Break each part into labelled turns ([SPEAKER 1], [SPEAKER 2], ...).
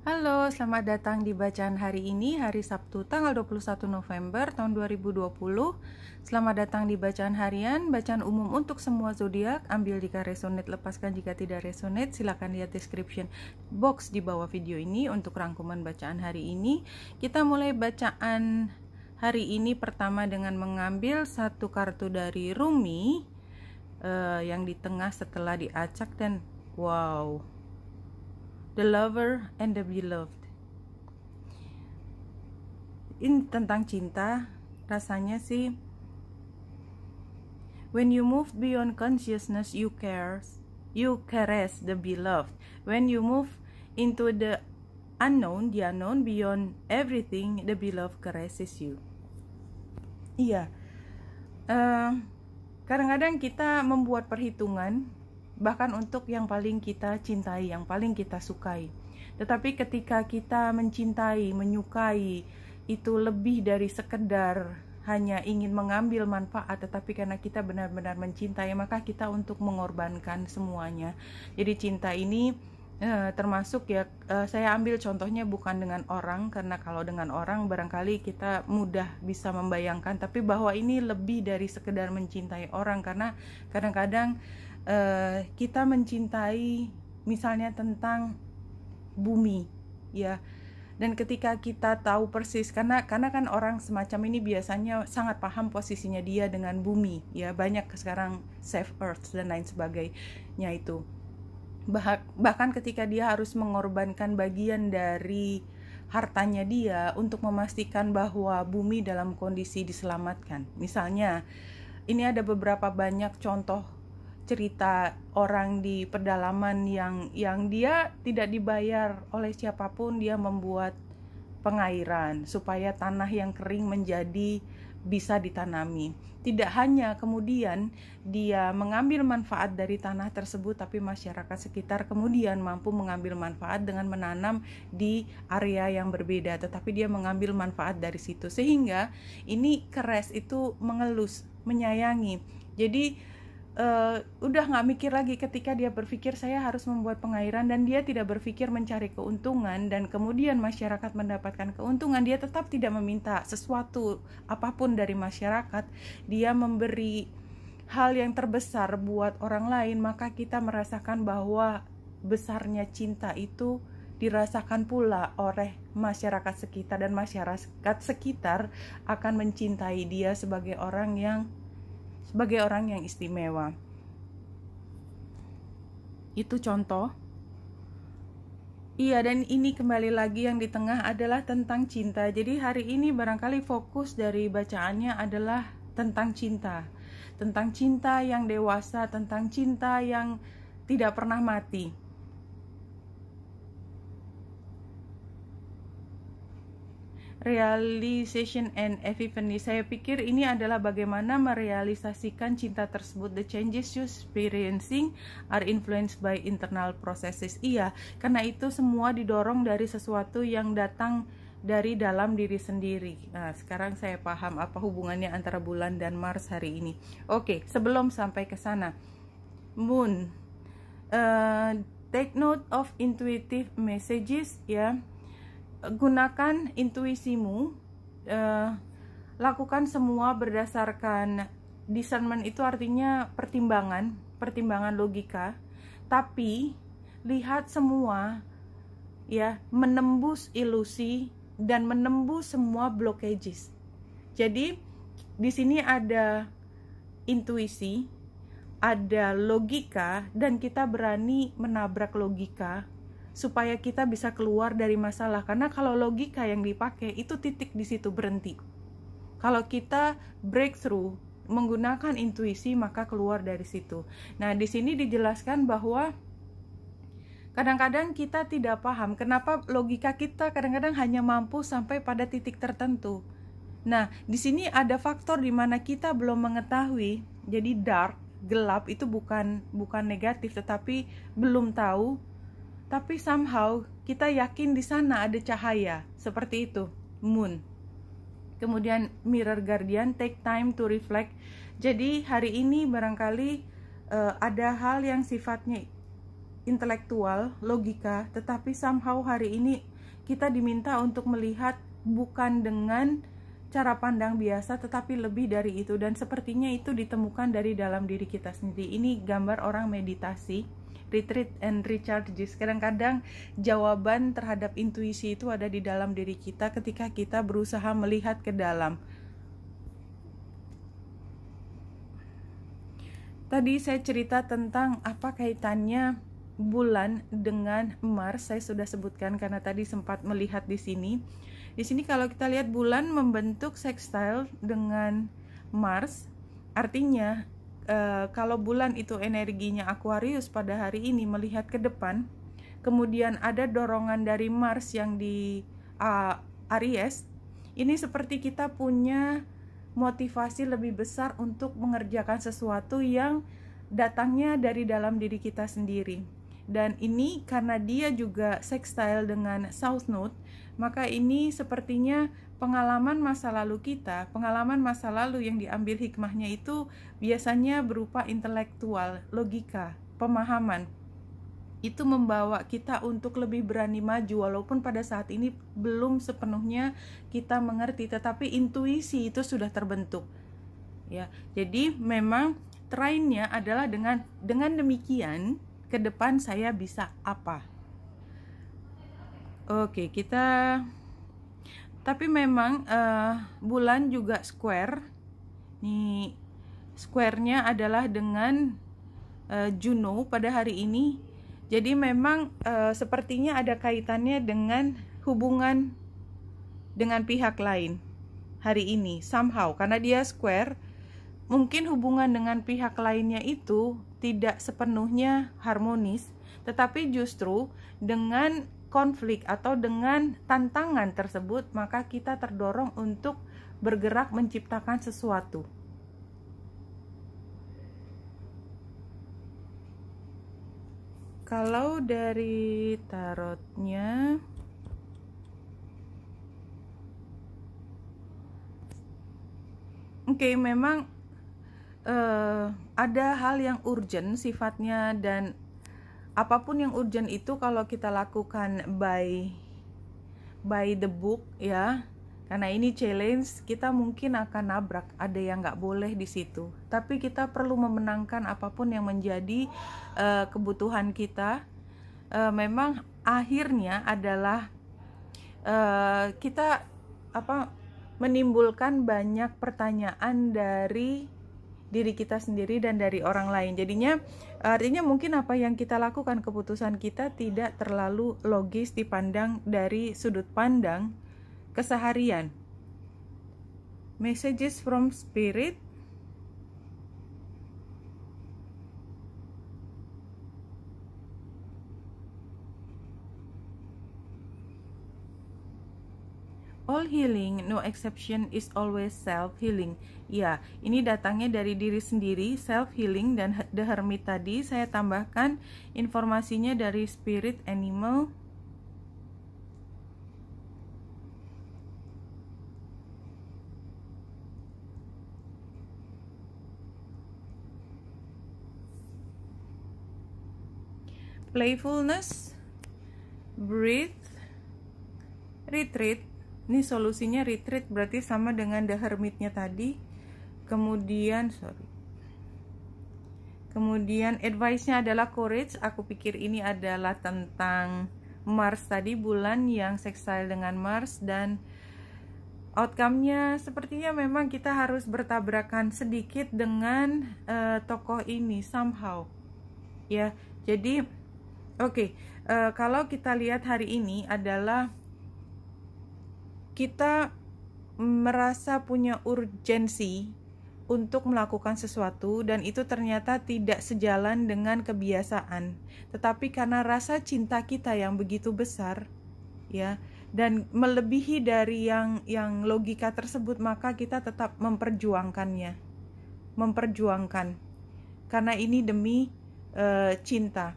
[SPEAKER 1] Halo, selamat datang di bacaan hari ini, hari Sabtu tanggal 21 November tahun 2020. Selamat datang di bacaan harian, bacaan umum untuk semua zodiak. Ambil jika resonate, lepaskan jika tidak resonate. Silakan lihat description box di bawah video ini untuk rangkuman bacaan hari ini. Kita mulai bacaan hari ini pertama dengan mengambil satu kartu dari Rumi yang di tengah setelah diacak dan wow, The Lover and the Beloved. Ini tentang cinta. Rasanya sih, when you move beyond consciousness, you caress the beloved. When you move into the unknown beyond everything, the beloved caresses you. Iya, kadang-kadang kita membuat perhitungan bahkan untuk yang paling kita cintai, yang paling kita sukai. Tetapi ketika kita mencintai, menyukai, itu lebih dari sekedar hanya ingin mengambil manfaat, tetapi karena kita benar-benar mencintai, maka kita untuk mengorbankan semuanya. Jadi cinta ini termasuk ya, saya ambil contohnya bukan dengan orang, karena kalau dengan orang barangkali kita mudah bisa membayangkan, tapi bahwa ini lebih dari sekedar mencintai orang, karena kadang-kadang kita mencintai misalnya tentang bumi ya, dan ketika kita tahu persis, karena kan orang semacam ini biasanya sangat paham posisinya dia dengan bumi ya, banyak sekarang save earth dan lain sebagainya itu, bahkan ketika dia harus mengorbankan bagian dari hartanya dia untuk memastikan bahwa bumi dalam kondisi diselamatkan. Misalnya ini ada beberapa banyak contoh cerita orang di pedalaman yang dia tidak dibayar oleh siapapun, dia membuat pengairan supaya tanah yang kering menjadi bisa ditanami. Tidak hanya kemudian dia mengambil manfaat dari tanah tersebut, tapi masyarakat sekitar kemudian mampu mengambil manfaat dengan menanam di area yang berbeda, tetapi dia mengambil manfaat dari situ, sehingga ini keres itu mengelus, menyayangi. Jadi udah nggak mikir lagi ketika dia berpikir saya harus membuat pengairan, dan dia tidak berpikir mencari keuntungan dan kemudian masyarakat mendapatkan keuntungan. Dia tetap tidak meminta sesuatu apapun dari masyarakat, dia memberi hal yang terbesar buat orang lain, maka kita merasakan bahwa besarnya cinta itu dirasakan pula oleh masyarakat sekitar, dan masyarakat sekitar akan mencintai dia sebagai orang yang istimewa. Itu contoh. Iya, dan ini kembali lagi yang di tengah adalah tentang cinta. Jadi hari ini barangkali fokus dari bacaannya adalah tentang cinta. Tentang cinta yang dewasa, tentang cinta yang tidak pernah mati. Realization and epiphany. Saya pikir ini adalah bagaimana merealisasikan cinta tersebut. The changes you experiencing are influenced by internal processes. Iya, karena itu semua didorong dari sesuatu yang datang dari dalam diri sendiri. Nah, sekarang saya paham apa hubungannya antara bulan dan Mars hari ini. Oke, sebelum sampai ke sana, Moon, take note of intuitive messages ya. Gunakan intuisimu, lakukan semua berdasarkan discernment. Itu artinya pertimbangan logika, tapi lihat semua ya, menembus ilusi dan menembus semua blockages. Jadi di sini ada intuisi, ada logika, dan kita berani menabrak logika supaya kita bisa keluar dari masalah. Karena kalau logika yang dipakai itu titik di situ, berhenti. Kalau kita breakthrough menggunakan intuisi, maka keluar dari situ. Nah, di sini dijelaskan bahwa kadang-kadang kita tidak paham kenapa logika kita kadang-kadang hanya mampu sampai pada titik tertentu. Nah, di sini ada faktor di mana kita belum mengetahui. Jadi dark, gelap itu bukan negatif, tetapi belum tahu. Tapi somehow kita yakin di sana ada cahaya, seperti itu. Moon. Kemudian Mirror Guardian, take time to reflect. Jadi hari ini barangkali ada hal yang sifatnya intelektual, logika, tetapi somehow hari ini kita diminta untuk melihat bukan dengan cara pandang biasa, tetapi lebih dari itu. Dan sepertinya itu ditemukan dari dalam diri kita sendiri. Ini gambar orang meditasi, retreat and recharges. Kadang-kadang jawaban terhadap intuisi itu ada di dalam diri kita ketika kita berusaha melihat ke dalam. Tadi saya cerita tentang apa kaitannya bulan dengan Mars. Saya sudah sebutkan karena tadi sempat melihat di sini. Di sini kalau kita lihat bulan membentuk sextile dengan Mars, artinya kalau bulan itu energinya Aquarius pada hari ini melihat ke depan, kemudian ada dorongan dari Mars yang di Aries, ini seperti kita punya motivasi lebih besar untuk mengerjakan sesuatu yang datangnya dari dalam diri kita sendiri. Dan ini karena dia juga sextile dengan South Node, maka ini sepertinya pengalaman masa lalu kita, pengalaman masa lalu yang diambil hikmahnya itu biasanya berupa intelektual, logika, pemahaman. Itu membawa kita untuk lebih berani maju, walaupun pada saat ini belum sepenuhnya kita mengerti, tetapi intuisi itu sudah terbentuk. Ya, jadi memang trainnya adalah dengan demikian ke depan saya bisa apa. Oke, tapi memang bulan juga square. Nih, square-nya adalah dengan Juno pada hari ini. Jadi memang sepertinya ada kaitannya dengan hubungan dengan pihak lain hari ini somehow, karena dia square. Mungkin hubungan dengan pihak lainnya itu tidak sepenuhnya harmonis, tetapi justru dengan konflik atau dengan tantangan tersebut, maka kita terdorong untuk bergerak menciptakan sesuatu. Kalau dari tarotnya, oke, memang ada hal yang urgent sifatnya, dan apapun yang urgent itu kalau kita lakukan by the book ya, karena ini challenge, kita mungkin akan nabrak, ada yang nggak boleh di situ. Tapi kita perlu memenangkan apapun yang menjadi kebutuhan kita. Memang akhirnya adalah kita menimbulkan banyak pertanyaan dari diri kita sendiri dan dari orang lain. Jadinya artinya mungkin apa yang kita lakukan, keputusan kita tidak terlalu logis dipandang dari sudut pandang keseharian. Messages from Spirit. All healing, no exception, is always self-healing. Ya, ini datangnya dari diri sendiri, self-healing. Dan The Hermit tadi saya tambahkan informasinya dari Spirit Animal. Playfulness, breathe, retreat. Ini solusinya retreat, berarti sama dengan The Hermitnya tadi. Kemudian advice-nya adalah courage. Aku pikir ini adalah tentang Mars tadi, bulan yang sextile dengan Mars. Dan outcome-nya sepertinya memang kita harus bertabrakan sedikit dengan tokoh ini somehow. Ya, jadi kalau kita lihat hari ini adalah kita merasa punya urgensi untuk melakukan sesuatu, dan itu ternyata tidak sejalan dengan kebiasaan. Tetapi karena rasa cinta kita yang begitu besar, ya, dan melebihi dari yang logika tersebut, maka kita tetap memperjuangkannya, karena ini demi cinta.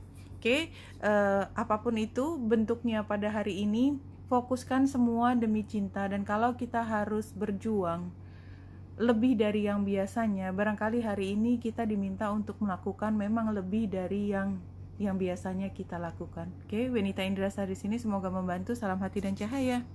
[SPEAKER 1] Apapun itu bentuknya pada hari ini, fokuskan semua demi cinta. Dan kalau kita harus berjuang lebih dari yang biasanya, barangkali hari ini kita diminta untuk melakukan memang lebih dari yang yang biasanya kita lakukan. Oke, Wenita Indrasari di sini, semoga membantu. Salam hati dan cahaya.